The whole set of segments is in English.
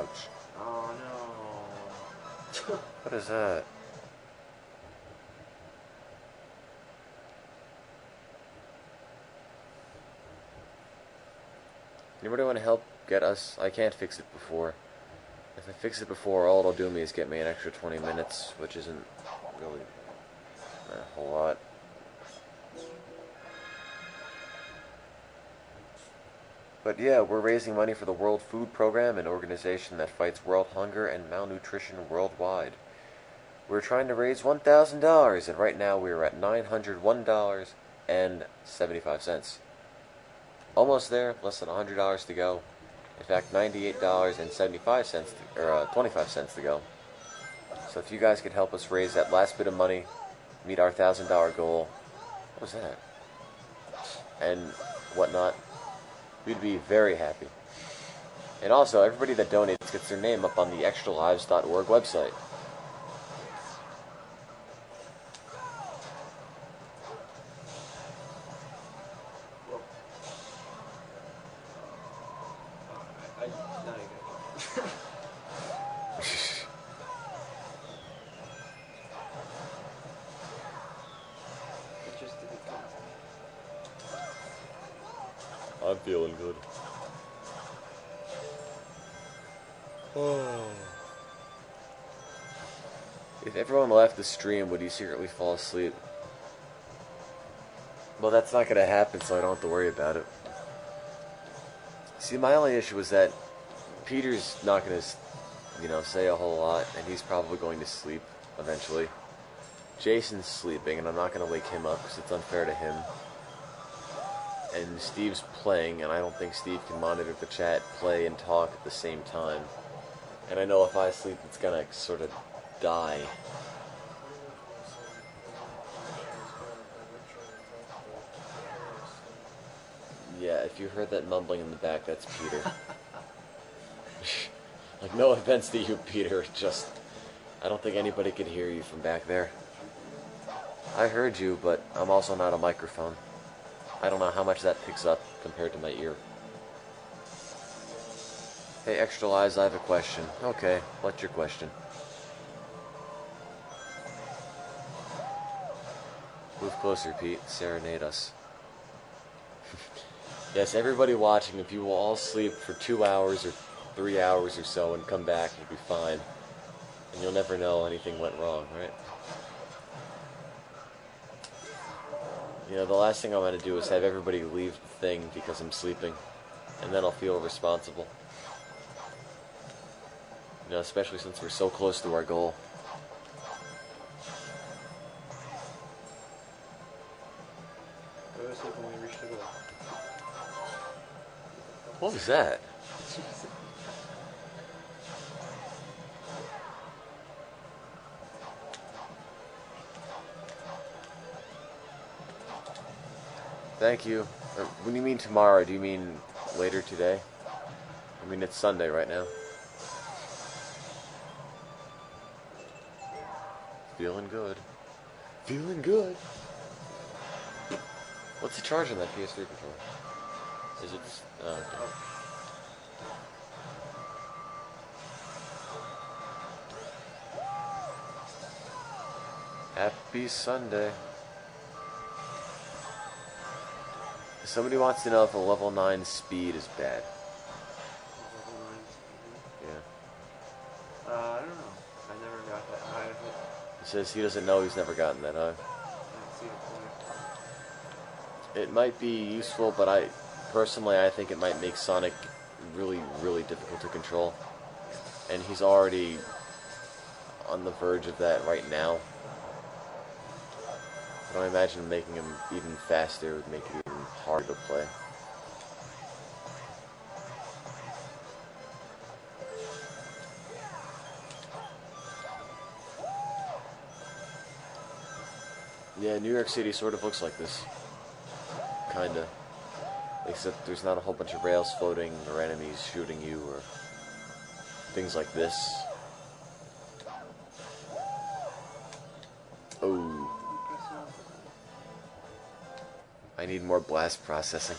Ouch. Oh no. What is that? Anybody want to help get us? I can't fix it before. If I fix it before, all it'll do me is get me an extra 20 minutes, which isn't really a whole lot. But yeah, we're raising money for the World Food Program, an organization that fights world hunger and malnutrition worldwide. We're trying to raise $1,000, and right now we're at $901.75. Almost there, less than $100 to go. In fact, $98.75 or 25 cents to go. So if you guys could help us raise that last bit of money, meet our $1,000 goal, what was that? And whatnot, we'd be very happy. And also, everybody that donates gets their name up on the Extralives.org website. I'm feeling good. Oh. If everyone left the stream, would you secretly fall asleep? Well, that's not gonna happen, so I don't have to worry about it. See, my only issue is that Peter's not gonna, say a whole lot, and he's probably going to sleep eventually. Jason's sleeping, and I'm not gonna wake him up because it's unfair to him. And Steve's playing, and I don't think Steve can monitor the chat, play, and talk at the same time. And I know if I sleep, it's gonna sort of die. Yeah, if you heard that mumbling in the back, that's Peter. Like, no offense to you, Peter, just... I don't think anybody could hear you from back there. I heard you, but I'm also not a microphone. I don't know how much that picks up compared to my ear. Hey, Extra Lives, I have a question. Okay, what's your question? Move closer, Pete. Serenade us. Yes, everybody watching, if you will all sleep for 2 hours or 3 hours or so and come back, you'll be fine. And you'll never know anything went wrong, right? You know, the last thing I want to do is have everybody leave the thing because I'm sleeping. And then I'll feel responsible. You know, especially since we're so close to our goal. Go to sleep when we reach the goal. What was that? Thank you. When you mean tomorrow, do you mean later today? I mean, it's Sunday right now. Feeling good. Feeling good. What's the charge on that PS3 controller? Is it... Oh, okay. Happy Sunday. Somebody wants to know if a level 9 speed is bad. Level 9 speed? Yeah. I don't know. I never got that high of it. He says he doesn't know, he's never gotten that high. I don't see the point. It might be useful, but I think it might make Sonic really, really difficult to control. And he's already on the verge of that right now. I don't imagine making him even faster would make it even harder to play. Yeah, New York City sort of looks like this. Kinda. Except there's not a whole bunch of rails floating or enemies shooting you or things like this. Oh. I need more blast processing.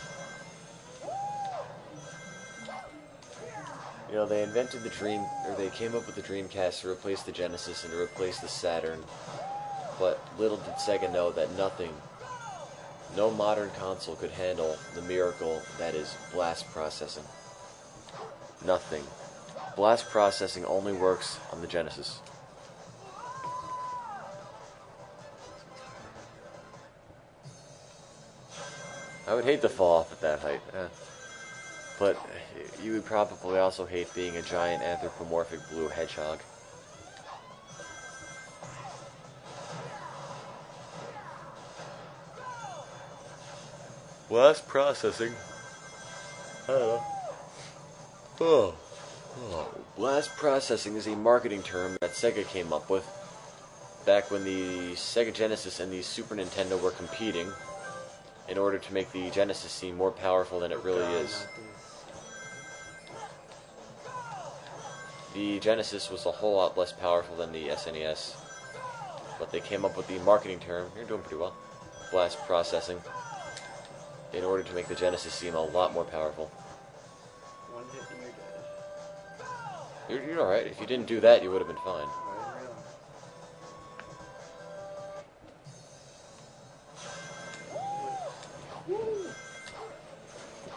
You know, they invented the Dream, or they came up with the Dreamcast to replace the Genesis and to replace the Saturn. But little did Sega know that no modern console could handle the miracle that is blast processing. Nothing. Blast processing only works on the Genesis. I would hate to fall off at that height. But you would probably also hate being a giant anthropomorphic blue hedgehog. Blast processing. I don't know. Blast processing is a marketing term that Sega came up with back when the Sega Genesis and the Super Nintendo were competing in order to make the Genesis seem more powerful than it really is. The Genesis was a whole lot less powerful than the SNES, but they came up with the marketing term, you're doing pretty well, blast processing, in order to make the Genesis seem a lot more powerful. One hit and you're dead. You're alright. If you didn't do that, you would have been fine.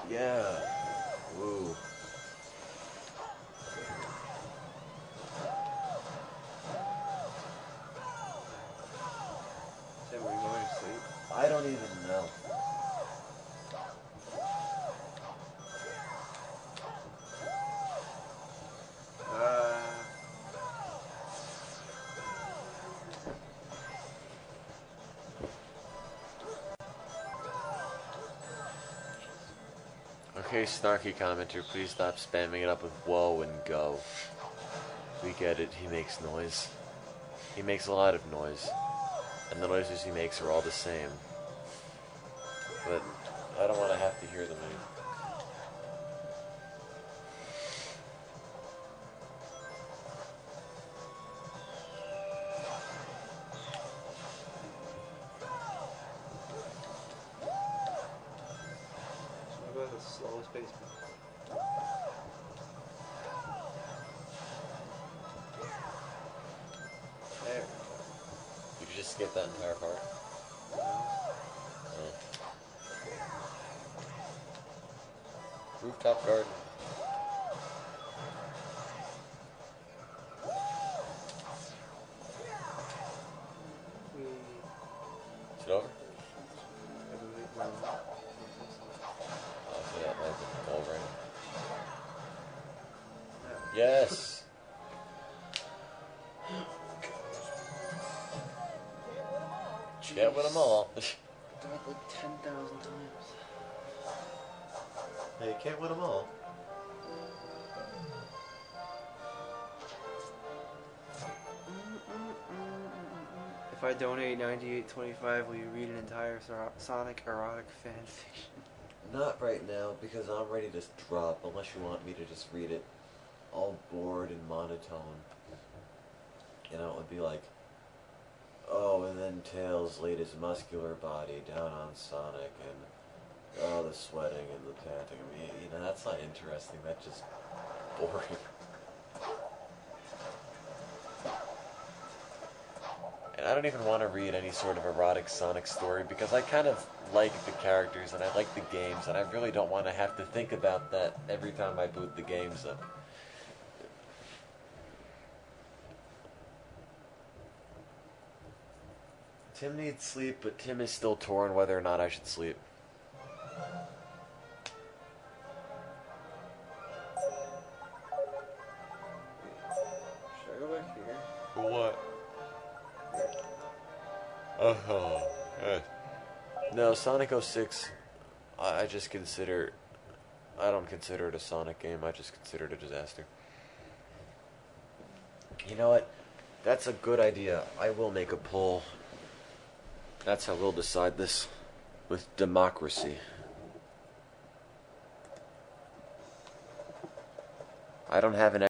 Yeah. Woo. Tim, are you going to sleep? I don't even know. Okay, snarky commenter, please stop spamming it up with whoa and go. We get it, he makes noise. He makes a lot of noise. And the noises he makes are all the same. But I don't want to have to hear them anymore. The slowest pace. There. You could just skip that entire part. Oh. Rooftop garden. Is it over? Yes. Can't win them all. Died like 10,000 times. Hey, you can't win them all. If I donate $98.25, will you read an entire Sonic erotic fanfiction? Not right now, because I'm ready to drop, unless you want me to just read it all bored and monotone. You know, it would be like, oh, and then Tails laid his muscular body down on Sonic, and oh, the sweating and the panting. I mean, you know, that's not interesting, that's just boring. And I don't even want to read any sort of erotic Sonic story, because I kind of like the characters, and I like the games, and I really don't want to have to think about that every time I boot the games up. Tim needs sleep, but Tim is still torn whether or not I should sleep. Should I go back here? For what? Oh, no, Sonic 06, I just consider, I don't consider it a Sonic game, I just consider it a disaster. You know what? That's a good idea. I will make a poll. That's how we'll decide this. With democracy. I don't have an